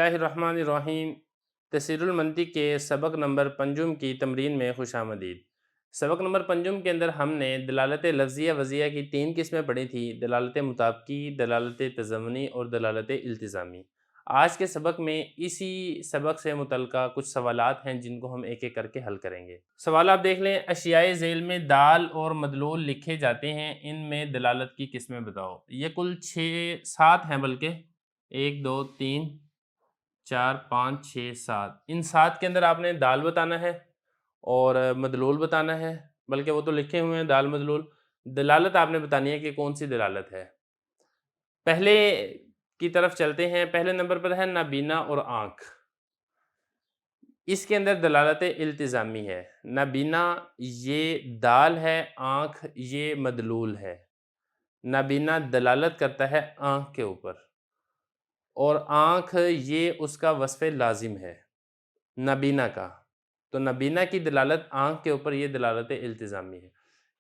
اللہ الرحمن الرحیم۔ تسیر المنطق کے سبق نمبر پنجم کی تمرین میں خوش آمدید۔ سبق نمبر پنجم کے اندر ہم نے دلالت لفظیہ وضعیہ کی 3 قسمیں پڑھی تھی: دلالت مطابقی، دلالت تضمنی اور دلالت التزامی۔ آج کے سبق میں اسی سبق سے متعلقہ کچھ سوالات ہیں جن کو ہم ایک ایک کر کے حل کریں گے۔ سوال آپ دیکھ لیں: اشیائے ذیل میں دال اور مدلول لکھے جاتے ہیں، ان میں دلالت کی قسمیں بتاؤ۔ یہ کل 7 ہیں، بلکہ 1 2 3 4 5 6 7۔ ان 7 کے اندر آپ نے دال بتانا ہے اور مدلول بتانا ہے، بلکہ وہ تو لکھے ہوئے ہیں دال مدلول۔ دلالت آپ نے بتانی ہے کہ کون سی دلالت ہے۔ پہلے کی طرف چلتے ہیں۔ پہلے نمبر پر ہے نابینا اور آنکھ۔ اس کے اندر دلالت التزامی ہے۔ نابینا یہ دال ہے، آنکھ یہ مدلول ہے۔ نابینا دلالت کرتا ہے آنکھ کے اوپر، اور آنکھ یہ اس کا وصف لازم ہے نابینا کا۔ تو نابینا کی دلالت آنکھ کے اوپر، یہ دلالت التزامی ہے۔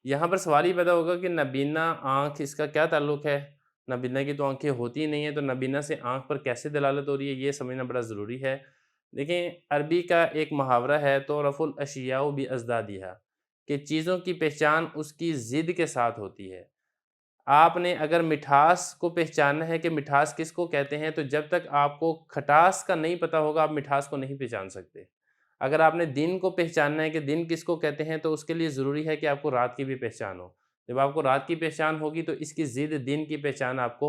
یہاں پر سوال ہی پیدا ہوگا کہ نابینا آنکھ، اس کا کیا تعلق ہے؟ نابینا کی تو آنکھیں ہوتی ہی نہیں ہیں، تو نابینا سے آنکھ پر کیسے دلالت ہو رہی ہے، یہ سمجھنا بڑا ضروری ہے۔ دیکھیں، عربی کا ایک محاورہ ہے، تعرف الاشیاء بازدادها، کہ چیزوں کی پہچان اس کی ضد کے ساتھ ہوتی ہے۔ آپ نے اگر مٹھاس کو پہچاننا ہے کہ مٹھاس کس کو کہتے ہیں، تو جب تک آپ کو کھٹاس کا نہیں پتہ ہوگا آپ مٹھاس کو نہیں پہچان سکتے۔ اگر آپ نے دن کو پہچاننا ہے کہ دن کس کو کہتے ہیں، تو اس کے لیے ضروری ہے کہ آپ کو رات کی بھی پہچان ہو۔ جب آپ کو رات کی پہچان ہوگی تو اس کی ضد دن کی پہچان آپ کو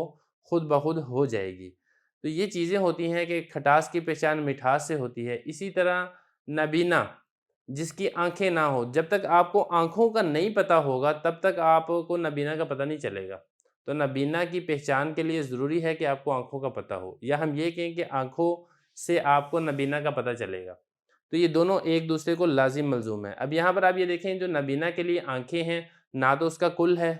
خود بخود ہو جائے گی۔ تو یہ چیزیں ہوتی ہیں کہ کھٹاس کی پہچان مٹھاس سے ہوتی ہے۔ اسی طرح نابینا، جس کی آنکھیں نہ ہو، جب تک آپ کو آنکھوں کا نہیں پتہ ہوگا تب تک آپ کو نابینا کا پتہ نہیں چلے گا۔ تو نابینا کی پہچان کے لیے ضروری ہے کہ آپ کو آنکھوں کا پتہ ہو، یا ہم یہ کہیں کہ آنکھوں سے آپ کو نابینا کا پتہ چلے گا۔ تو یہ دونوں ایک دوسرے کو لازم ملزوم ہیں۔ اب یہاں پر آپ یہ دیکھیں، جو نابینا کے لیے آنکھیں ہیں، نہ تو اس کا کل ہے،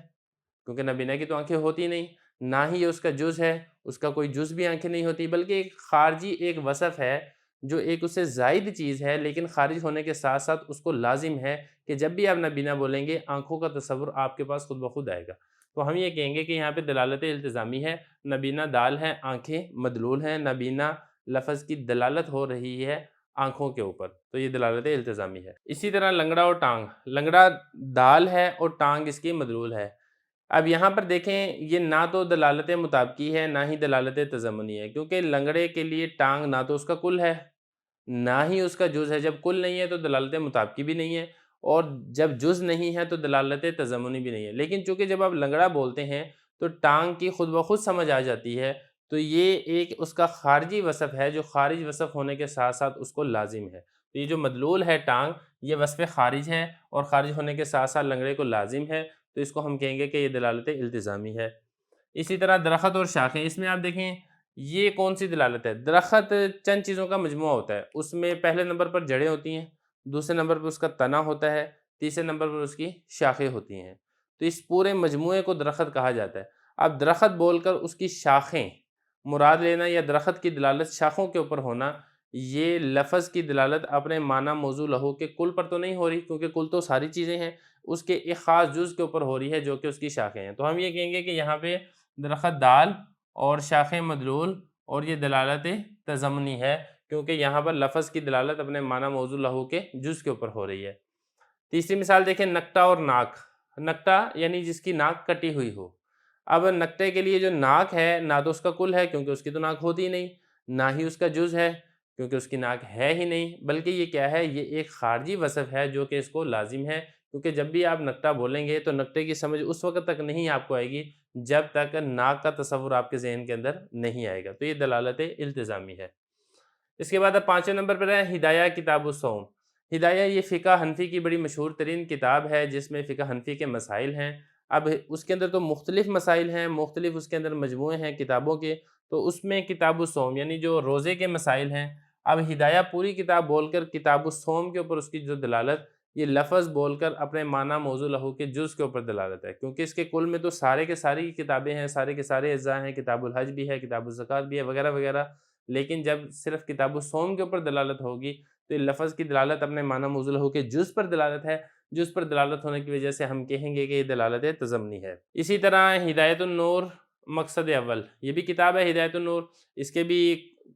کیونکہ نابینا کی تو آنکھیں ہوتی نہیں، نہ ہی یہ اس کا جز ہے، اس کا کوئی جز بھی آنکھیں نہیں ہوتی، بلکہ ایک خارجی ایک وصف ہے جو ایک اس سے زائد چیز ہے، لیکن خارج ہونے کے ساتھ ساتھ اس کو لازم ہے کہ جب بھی آپ نابینا بولیں گے آنکھوں کا تصور آپ کے پاس خود بخود آئے گا۔ تو ہم یہ کہیں گے کہ یہاں پہ دلالت التزامی ہے، نابینا دال ہے، آنکھیں مدلول ہیں، نابینا لفظ کی دلالت ہو رہی ہے آنکھوں کے اوپر، تو یہ دلالت التزامی ہے۔ اسی طرح لنگڑا اور ٹانگ، لنگڑا دال ہے اور ٹانگ اس کی مدلول ہے۔ اب یہاں پر دیکھیں، یہ نہ تو دلالت مطابقی ہے نہ ہی دلالت تضمنی ہے، کیونکہ لنگڑے کے لیے ٹانگ نہ تو اس کا کل ہے نہ ہی اس کا جز ہے۔ جب کل نہیں ہے تو دلالت مطابقی بھی نہیں ہے، اور جب جز نہیں ہے تو دلالت تضمنی بھی نہیں ہے۔ لیکن چونکہ جب آپ لنگڑا بولتے ہیں تو ٹانگ کی خود بخود سمجھ آ جاتی ہے، تو یہ ایک اس کا خارجی وصف ہے جو خارج وصف ہونے کے ساتھ ساتھ اس کو لازم ہے۔ تو یہ جو مدلول ہے ٹانگ، یہ وصف خارج ہے اور خارج ہونے کے ساتھ ساتھ لنگڑے کو لازم ہے، تو اس کو ہم کہیں گے کہ یہ دلالت التزامی ہے۔ اسی طرح درخت اور شاخیں، اس میں آپ دیکھیں یہ کون سی دلالت ہے؟ درخت چند چیزوں کا مجموعہ ہوتا ہے، اس میں پہلے نمبر پر جڑیں ہوتی ہیں، دوسرے نمبر پر اس کا تنا ہوتا ہے، تیسرے نمبر پر اس کی شاخیں ہوتی ہیں۔ تو اس پورے مجموعے کو درخت کہا جاتا ہے۔ اب درخت بول کر اس کی شاخیں مراد لینا یا درخت کی دلالت شاخوں کے اوپر ہونا، یہ لفظ کی دلالت اپنے معنی موضوع لہو کے کل پر تو نہیں ہو رہی، کیونکہ کل تو ساری چیزیں ہیں، اس کے ایک خاص جز کے اوپر ہو رہی ہے جو کہ اس کی شاخیں ہیں۔ تو ہم یہ کہیں گے کہ یہاں پہ درخت دال اور شاخیں مدلول، اور یہ دلالت تضمنی ہے، کیونکہ یہاں پر لفظ کی دلالت اپنے معنی موضوع لہو کے جز کے اوپر ہو رہی ہے۔ تیسری مثال دیکھیں، نکٹا اور ناک۔ نکٹا یعنی جس کی ناک کٹی ہوئی ہو۔ اب نکٹے کے لیے جو ناک ہے، نہ تو اس کا کل ہے کیونکہ اس کی تو ناک ہوتی ہی نہیں، نہ ہی اس کا جز ہے کیونکہ اس کی ناک ہے ہی نہیں، بلکہ یہ کیا ہے؟ یہ ایک خارجی وصف ہے جو کہ اس کو لازم ہے، کیونکہ جب بھی آپ نکٹا بولیں گے تو نکٹے کی سمجھ اس وقت تک نہیں آپ کو آئے گی جب تک ناک کا تصور آپ کے ذہن کے اندر نہیں آئے گا۔ تو یہ دلالت التزامی ہے۔ اس کے بعد اب 5ویں نمبر پر ہے ہدایہ کتاب الصوم۔ ہدایہ یہ فقہ حنفی کی بڑی مشہور ترین کتاب ہے جس میں فقہ حنفی کے مسائل ہیں۔ اب اس کے اندر تو مختلف مسائل ہیں، مختلف اس کے اندر مجموعے ہیں کتابوں کے، تو اس میں کتاب الصوم یعنی جو روزے کے مسائل ہیں۔ اب ہدایہ پوری کتاب بول کر کتاب الصوم کے اوپر اس کی جو دلالت، یہ لفظ بول کر اپنے معنی موضوع لہو کے جز کے اوپر دلالت ہے، کیونکہ اس کے کل میں تو سارے کے ساری کتابیں ہیں، سارے کے سارے اجزاء ہیں، کتاب الحج بھی ہے، کتاب الزکوٰۃ بھی ہے، وغیرہ وغیرہ۔ لیکن جب صرف کتاب الصوم کے اوپر دلالت ہوگی تو یہ لفظ کی دلالت اپنے معنی موضوع لہو کے جز پر دلالت ہے، جز پر دلالت ہونے کی وجہ سے ہم کہیں گے کہ یہ دلالت تضمنی ہے۔ اسی طرح ہدایت النور مقصد اول، یہ بھی کتاب ہے ہدایت النور، اس کے بھی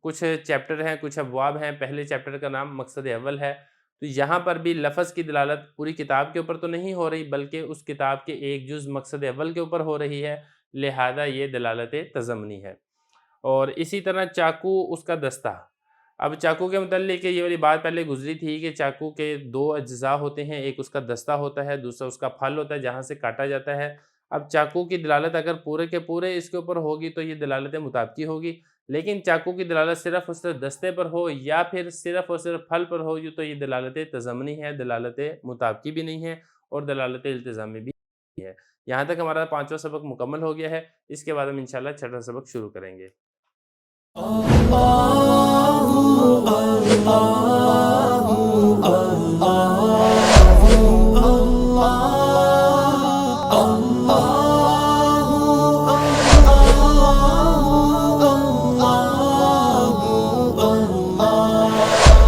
کچھ چیپٹر ہیں، کچھ ابواب ہیں. پہلے چیپٹر کا نام مقصد اول ہے. تو یہاں پر بھی لفظ کی دلالت پوری کتاب کے اوپر تو نہیں ہو رہی، بلکہ اس کتاب کے ایک جز مقصد اول کے اوپر ہو رہی ہے، لہذا یہ دلالت تضمنی ہے. اور اسی طرح چاقو اس کا دستہ. اب چاقو کے متعلق یہ والی بات پہلے گزری تھی کہ چاقو کے دو اجزاء ہوتے ہیں، ایک اس کا دستہ ہوتا ہے، دوسرا اس کا پھل ہوتا ہے جہاں سے کاٹا جاتا ہے. اب چاقو کی دلالت اگر پورے کے پورے اس کے اوپر ہوگی تو یہ دلالت مطابقی ہوگی، لیکن چاقو کی دلالت صرف اور صرف دستے پر ہو یا پھر صرف اور صرف پھل پر ہو تو یہ دلالت تضمنی ہے، دلالت مطابقی بھی نہیں ہے اور دلالت التزامی بھی ہے. یہاں تک ہمارا 5واں سبق مکمل ہو گیا ہے. اس کے بعد ہم انشاءاللہ 6واں سبق شروع کریں گے.